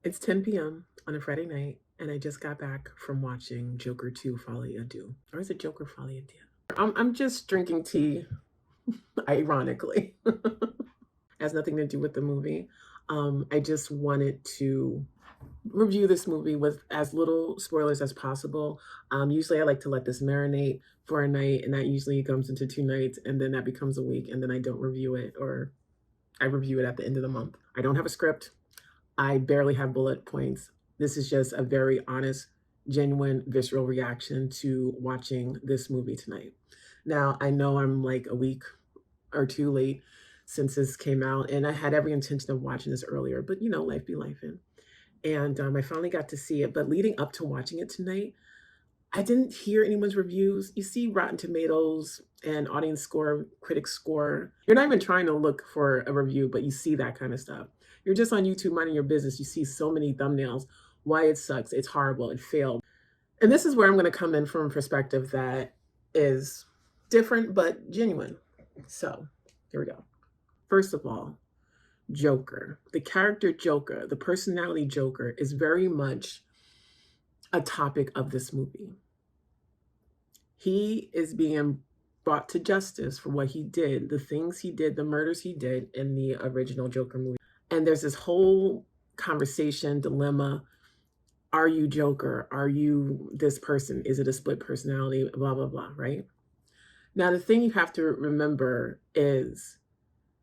It's 10 p.m. on a Friday night, and I just got back from watching Joker 2 Folie Adieu. Or is it Joker Folie Adieu? I'm just drinking tea, ironically. Has nothing to do with the movie. I just wanted to review this movie with as little spoilers as possible. Usually I like to let this marinate for a night, and that usually comes into 2 nights, and then that becomes a week, and then I don't review it, or I review it at the end of the month. I don't have a script. I barely have bullet points. This is just a very honest, genuine, visceral reaction to watching this movie tonight. Now, I know I'm like a week or two late since this came out, and I had every intention of watching this earlier, but life be life in. And I finally got to see it. But leading up to watching it tonight, I didn't hear anyone's reviews. You see Rotten Tomatoes and audience score, critic score. You're not even trying to look for a review, but you see that kind of stuff. You're just on YouTube minding your business. You see so many thumbnails, why it sucks, it's horrible, it failed. And this is where I'm going to come in from a perspective that is different but genuine. So here we go. First of all, Joker, the character Joker, the personality Joker is very much a topic of this movie. He is being brought to justice for what he did, the things he did, the murders he did in the original Joker movie. And there's this whole conversation, dilemma. Are you Joker? Are you this person? Is it a split personality? Blah, blah, blah, right? Now, the thing you have to remember is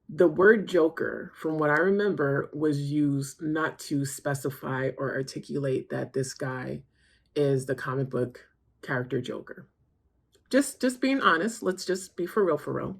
the word Joker, from what I remember, was used not to specify or articulate that this guy is the comic book character Joker. Just being honest, let's just be for real, for real.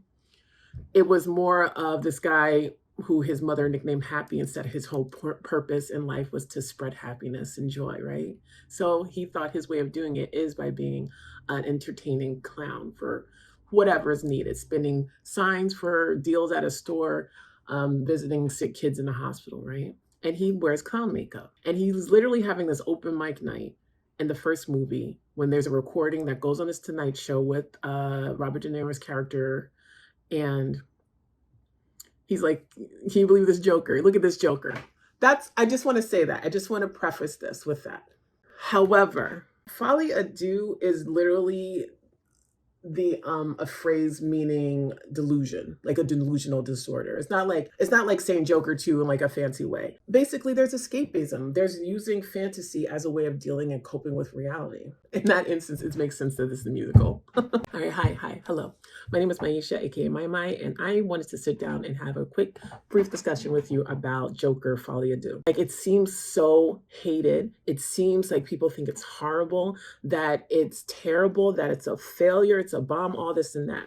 It was more of this guy who his mother nicknamed Happy, instead his whole purpose in life was to spread happiness and joy, right? So he thought his way of doing it is by being an entertaining clown for whatever is needed, spinning signs for deals at a store, visiting sick kids in the hospital, right? And he wears clown makeup. And he's literally having this open mic night in the first movie when there's a recording that goes on this Tonight Show with Robert De Niro's character. And he's like, can you believe this Joker? Look at this Joker. I just want to say that. I just want to preface this with that. However, Folie Adieu is literally a phrase meaning delusion, like a delusional disorder. It's not like saying Joker 2 in like a fancy way. Basically, there's escapism. There's using fantasy as a way of dealing and coping with reality. In that instance, it makes sense that this is a musical. All right, hi, hello. My name is Maisha, aka Mai, and I wanted to sit down and have a quick, brief discussion with you about Joker Folie Adieu. Like, it seems so hated. It seems like people think it's horrible, that it's terrible, that it's a failure, it's a bomb, all this and that.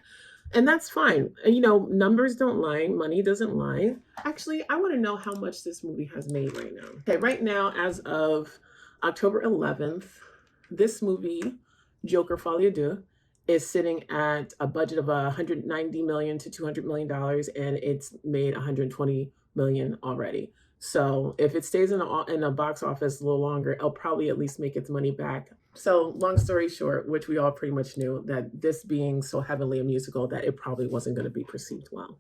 And that's fine. Numbers don't lie, money doesn't lie. Actually, I want to know how much this movie has made right now. Okay, right now, as of October 11th, this movie, Joker Folie Adieu, is sitting at a budget of $190 million to $200 million, and it's made $120 million already. So if it stays in a box office a little longer, it'll probably at least make its money back. So long story short, which we all pretty much knew, that this being so heavily a musical, that it probably wasn't going to be perceived well.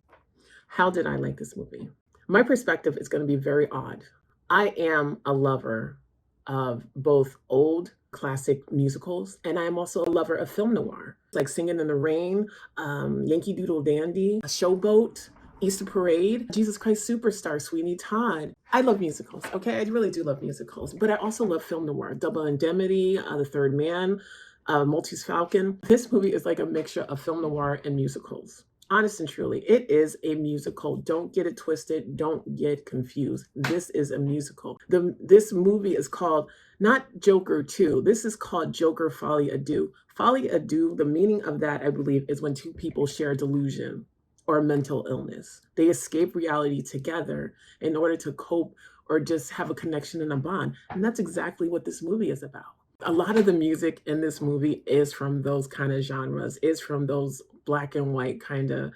How did I like this movie? My perspective is going to be very odd. I am a lover of both old classic musicals, and I'm also a lover of film noir, like Singing in the Rain, Yankee Doodle Dandy, Showboat, Easter Parade, Jesus Christ Superstar, Sweeney Todd. I love musicals, okay? I really do love musicals, but I also love film noir, Double Indemnity, The Third Man, Maltese Falcon. This movie is like a mixture of film noir and musicals. Honest and truly, it is a musical. Don't get it twisted. Don't get confused. This is a musical. This movie is called not Joker 2. This is called Joker Folie Adieu. Folie Adieu, the meaning of that, I believe, is when two people share a delusion or a mental illness. They escape reality together in order to cope or just have a connection and a bond. And that's exactly what this movie is about. A lot of the music in this movie is from those kind of genres, is from those black and white kind of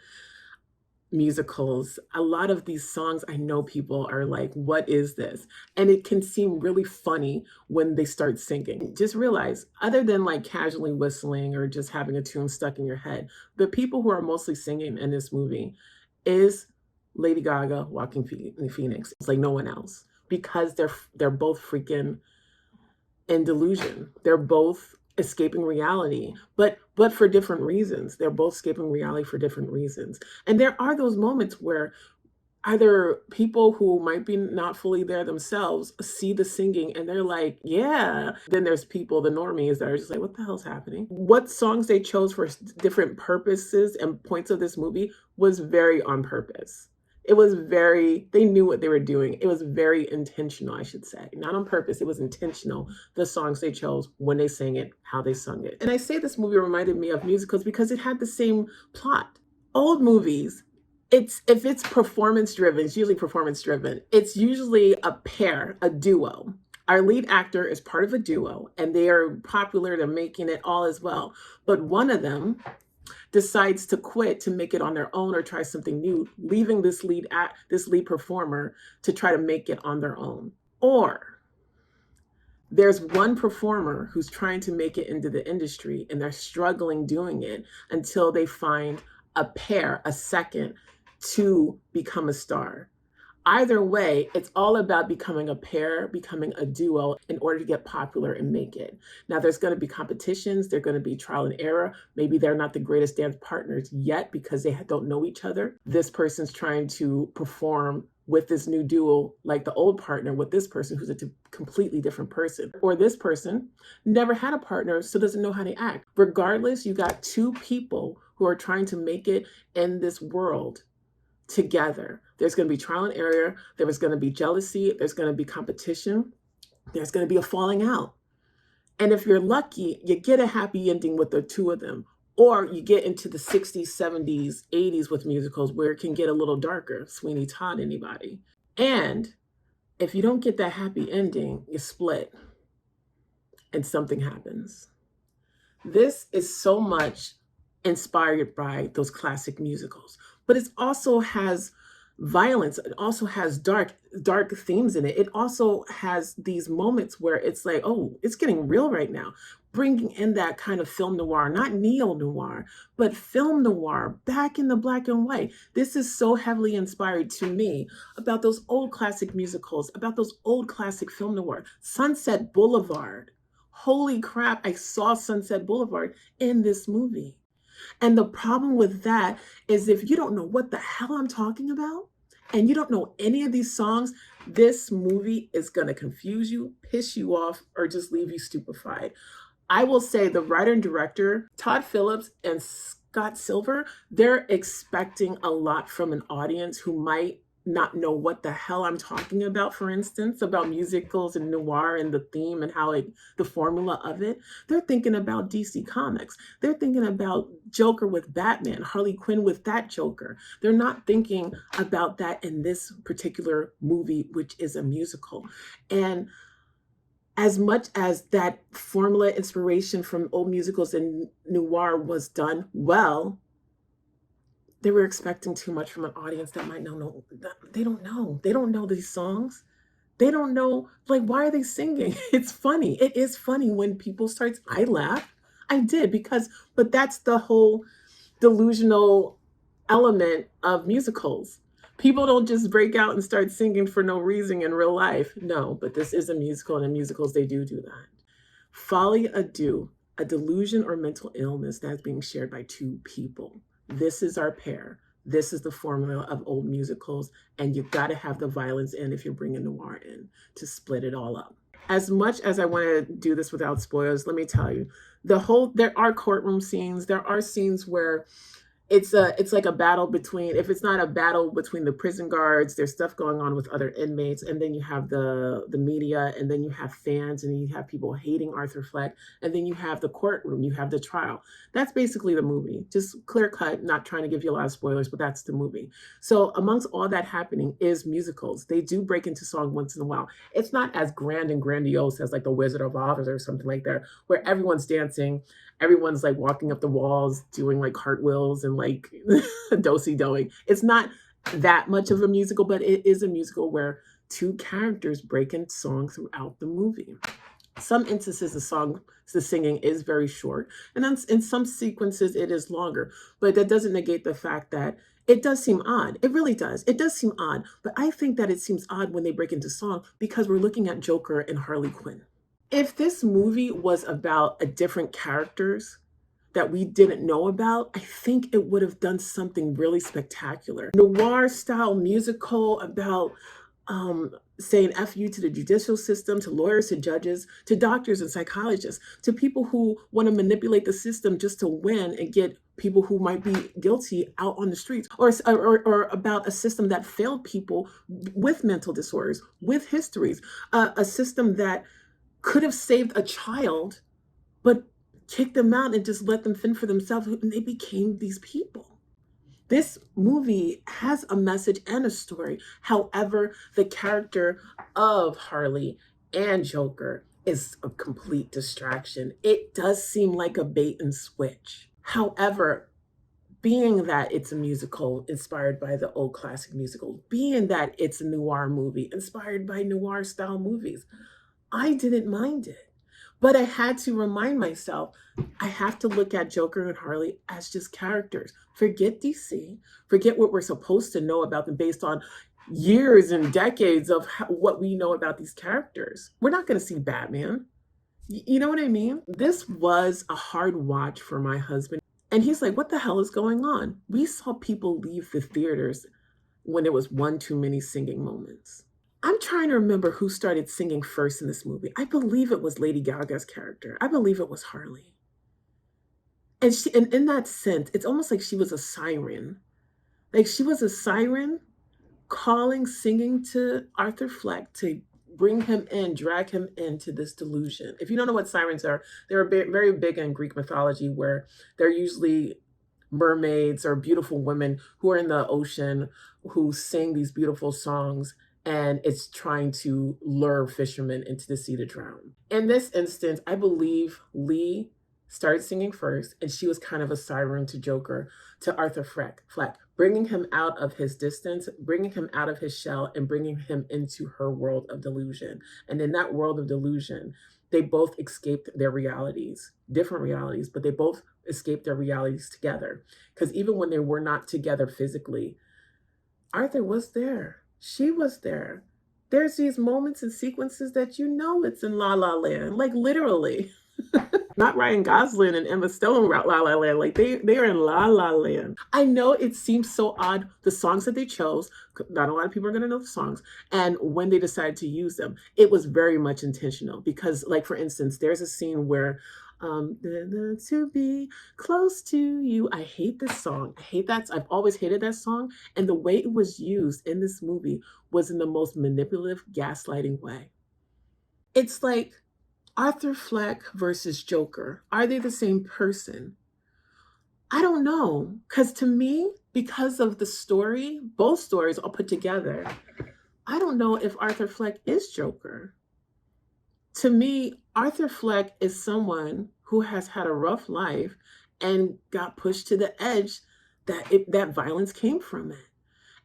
musicals. A lot of these songs, I know people are like, what is this? And it can seem really funny when they start singing. Just realize, other than like casually whistling or just having a tune stuck in your head, the people who are mostly singing in this movie is Lady Gaga, Walking Phoenix. It's like no one else. because they're both freaking in delusion. They're both escaping reality, but for different reasons. They're both escaping reality for different reasons. And there are those moments where either people who might be not fully there themselves see the singing and they're like, yeah. Then there's people, the normies, that are just like, what the hell's happening? What songs they chose for different purposes and points of this movie was very on purpose. It was very, they knew what they were doing. It was very intentional, I should say. Not on purpose, it was intentional. The songs they chose, when they sang it, how they sung it. And I say this movie reminded me of musicals because it had the same plot. Old movies, if it's performance driven, it's usually performance driven. It's usually a pair, a duo. Our lead actor is part of a duo and they are popular, they're making it all as well. But one of them decides to quit to make it on their own or try something new, leaving this lead performer to try to make it on their own. Or there's one performer who's trying to make it into the industry and they're struggling doing it until they find a pair, a second, to become a star. Either way, it's all about becoming a pair, becoming a duo in order to get popular and make it. Now, there's going to be competitions. There's going to be trial and error. Maybe they're not the greatest dance partners yet because they don't know each other. This person's trying to perform with this new duo, like the old partner with this person who's a completely different person. Or this person never had a partner, so doesn't know how to act. Regardless, you got two people who are trying to make it in this world together. There's going to be trial and error. There's going to be jealousy. There's going to be competition. There's going to be a falling out. And if you're lucky, you get a happy ending with the two of them. Or you get into the 60s, 70s, 80s with musicals where it can get a little darker. Sweeney Todd, anybody. And if you don't get that happy ending, you split and something happens. This is so much inspired by those classic musicals, but it also has violence. It also has dark themes in it. It also has these moments where it's like, oh, it's getting real right now. Bringing in that kind of film noir, not neo-noir, but film noir, back in the black and white. This is so heavily inspired to me about those old classic musicals, about those old classic film noir. Sunset Boulevard. Holy crap, I saw Sunset Boulevard in this movie. And the problem with that is if you don't know what the hell I'm talking about and you don't know any of these songs, this movie is going to confuse you, piss you off, or just leave you stupefied. I will say the writer and director, Todd Phillips and Scott Silver, they're expecting a lot from an audience who might not know what the hell I'm talking about, for instance, about musicals and noir and the theme and how the formula of it. They're thinking about DC Comics. They're thinking about Joker with Batman, Harley Quinn with that Joker. They're not thinking about that in this particular movie, which is a musical. And as much as that formula inspiration from old musicals and noir was done well, they were expecting too much from an audience that might not know. They don't know. They don't know these songs. They don't know, like, why are they singing? It's funny. It is funny when people start. I laugh. I did but that's the whole delusional element of musicals. People don't just break out and start singing for no reason in real life. No, but this is a musical, and in musicals, they do that. Folie, a delusion or mental illness that's being shared by two people. This is our pair. This is the formula of old musicals, and you've got to have the violence in if you're bringing noir in to split it all up. As much as I want to do this without spoilers, let me tell you, there are courtroom scenes. There are scenes where it's like a battle between, if it's not a battle between the prison guards, there's stuff going on with other inmates, and then you have the media, and then you have fans, and you have people hating Arthur Fleck, and then you have the courtroom, you have the trial. That's basically the movie. Just clear cut, not trying to give you a lot of spoilers, but that's the movie. So amongst all that happening is musicals. They do break into song once in a while. It's not as grand and grandiose as like The Wizard of Oz or something like that, where everyone's dancing, everyone's like walking up the walls, doing like cartwheels and like do-si-doing. It's not that much of a musical, but it is a musical where two characters break in song throughout the movie. Some instances, the singing is very short, and then in some sequences it is longer. But that doesn't negate the fact that it does seem odd. It really does. It does seem odd. But I think that it seems odd when they break into song because we're looking at Joker and Harley Quinn. If this movie was about a different characters that we didn't know about, I think it would have done something really spectacular. Noir style musical about saying F you to the judicial system, to lawyers, to judges, to doctors and psychologists, to people who want to manipulate the system just to win and get people who might be guilty out on the streets, or about a system that failed people with mental disorders, with histories, a system that could have saved a child, but kicked them out and just let them fend for themselves, and they became these people. This movie has a message and a story. However, the character of Harley and Joker is a complete distraction. It does seem like a bait and switch. However, being that it's a musical inspired by the old classic musicals, being that it's a noir movie inspired by noir style movies, I didn't mind it. But I had to remind myself, I have to look at Joker and Harley as just characters. Forget DC, forget what we're supposed to know about them based on years and decades of what we know about these characters. We're not going to see Batman. You know what I mean? This was a hard watch for my husband. And he's like, what the hell is going on? We saw people leave the theaters when it was one too many singing moments. I'm trying to remember who started singing first in this movie. I believe it was Lady Gaga's character. I believe it was Harley. And in that sense, it's almost like she was a siren. Like she was a siren calling, singing to Arthur Fleck to bring him in, drag him into this delusion. If you don't know what sirens are, they're very big in Greek mythology, where they're usually mermaids or beautiful women who are in the ocean who sing these beautiful songs, and it's trying to lure fishermen into the sea to drown. In this instance, I believe Lee started singing first, and she was kind of a siren to Joker, to Arthur Fleck, bringing him out of his distance, bringing him out of his shell, and bringing him into her world of delusion. And in that world of delusion, they both escaped their realities, different realities, but they both escaped their realities together. Because even when they were not together physically, Arthur was there. She was there. There's these moments and sequences that you know it's in La La Land, like literally. Not Ryan Gosling and Emma Stone La La Land, like they are in La La Land. I know it seems so odd, the songs that they chose, not a lot of people are gonna know the songs, and when they decided to use them, it was very much intentional because, like for instance, there's a scene where to be close to you. I hate this song. I hate that. I've always hated that song. And the way it was used in this movie was in the most manipulative, gaslighting way. It's like Arthur Fleck versus Joker. Are they the same person? I don't know. Because to me, because of the story, both stories all put together, I don't know if Arthur Fleck is Joker. To me, Arthur Fleck is someone who has had a rough life and got pushed to the edge that violence came from it.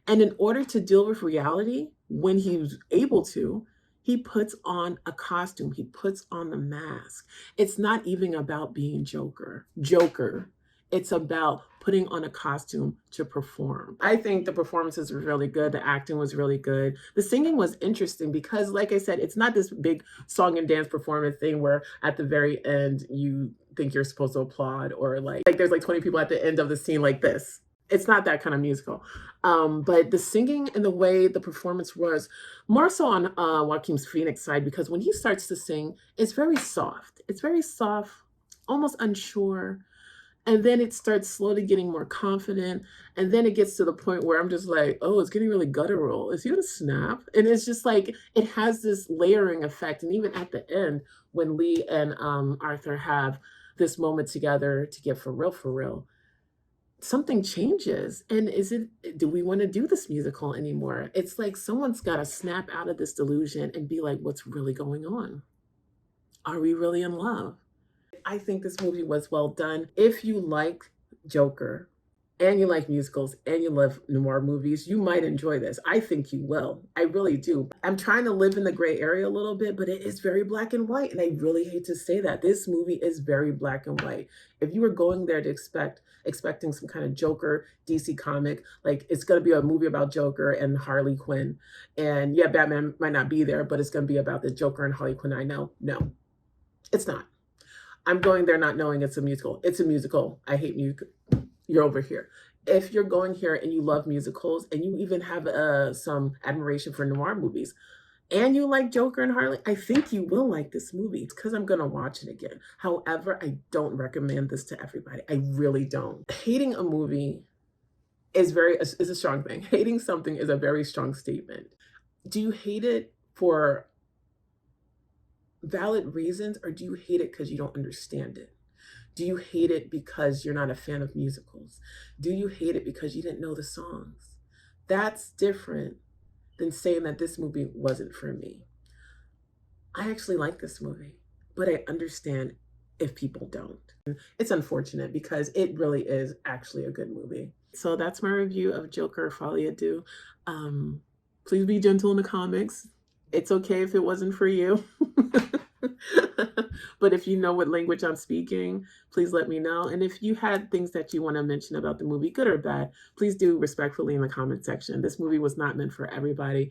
And in order to deal with reality, when he was able to, he puts on a costume. He puts on the mask. It's not even about being Joker. It's about putting on a costume to perform. I think the performances were really good. The acting was really good. The singing was interesting because, like I said, it's not this big song and dance performance thing where at the very end you think you're supposed to applaud, or like there's like 20 people at the end of the scene like this. It's not that kind of musical. But the singing and the way the performance was more so on Joaquin's Phoenix side, because when he starts to sing, it's very soft. It's very soft, almost unsure. And then it starts slowly getting more confident. And then it gets to the point where I'm just like, oh, it's getting really guttural. Is he gonna snap? And it's just like, it has this layering effect. And even at the end, when Lee and Arthur have this moment together to get for real, something changes. And do we want to do this musical anymore? It's like someone's got to snap out of this delusion and be like, what's really going on? Are we really in love? I think this movie was well done. If you like Joker and you like musicals and you love noir movies, you might enjoy this. I think you will. I really do. I'm trying to live in the gray area a little bit, but it is very black and white. And I really hate to say that. This movie is very black and white. If you were going there to expecting some kind of Joker DC comic, like it's going to be a movie about Joker and Harley Quinn. And yeah, Batman might not be there, but it's going to be about the Joker and Harley Quinn I know. No, it's not. I'm going there not knowing it's a musical. It's a musical. I hate music. You're over here. If you're going here and you love musicals and you even have some admiration for noir movies and you like Joker and Harley, I think you will like this movie. It's because I'm going to watch it again. However, I don't recommend this to everybody. I really don't. Hating a movie is a strong thing. Hating something is a very strong statement. Do you hate it for valid reasons, or do you hate it because you don't understand it? Do you hate it because you're not a fan of musicals? Do you hate it because you didn't know the songs? That's different than saying that this movie wasn't for me. I actually like this movie, but I understand if people don't. It's unfortunate because it really is actually a good movie. So that's my review of Joker Folie à Deux. Please be gentle in the comics. It's okay if it wasn't for you. But if you know what language I'm speaking, please let me know. And if you had things that you want to mention about the movie, good or bad, please do respectfully in the comment section. This movie was not meant for everybody.